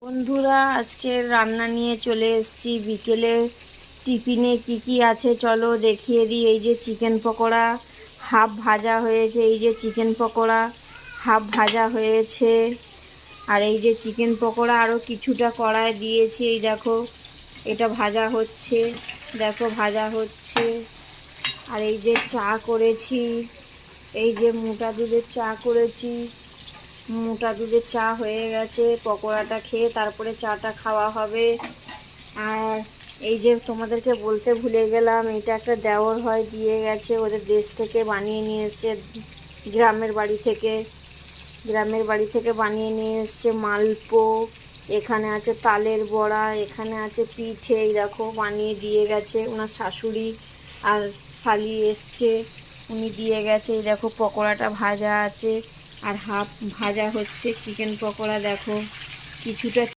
বন্ধুরা, আজকে রান্না নিয়ে চলে এসেছি। বিকেলে টিফিনে কি আছে চলো দেখিয়ে দিই। এই যে চিকেন পকোড়া হাফ ভাজা হয়েছে, এই যে চিকেন পকোড়া হাফ ভাজা হয়েছে। আর এই যে চিকেন পকোড়া আরও কিছুটা কড়ায় দিয়েছি, এই দেখো এটা ভাজা হচ্ছে, দেখো ভাজা হচ্ছে। আর এই যে চা করেছি, এই যে মোটা দুধের চা করেছি, মোটা দুধের চা হয়ে গেছে। পকোড়াটা খেয়ে তারপরে চাটা খাওয়া হবে। আর এই যে তোমাদেরকে বলতে ভুলে গেলাম, এটা একটা দেওর হয় দিয়ে গেছে, ওদের দেশ থেকে বানিয়ে নিয়ে এসছে, গ্রামের বাড়ি থেকে বানিয়ে নিয়ে এসছে মালপো। এখানে আছে তালের বড়া, এখানে আছে পিঠে, এই দেখো বানিয়ে দিয়ে গেছে ওনার শাশুড়ি আর শালি এসছে, উনি দিয়ে গেছে। এই দেখো পকোড়াটা ভাজা আছে আর হাফ ভাজা হচ্ছে চিকেন পকোড়া। দেখো কিছুটা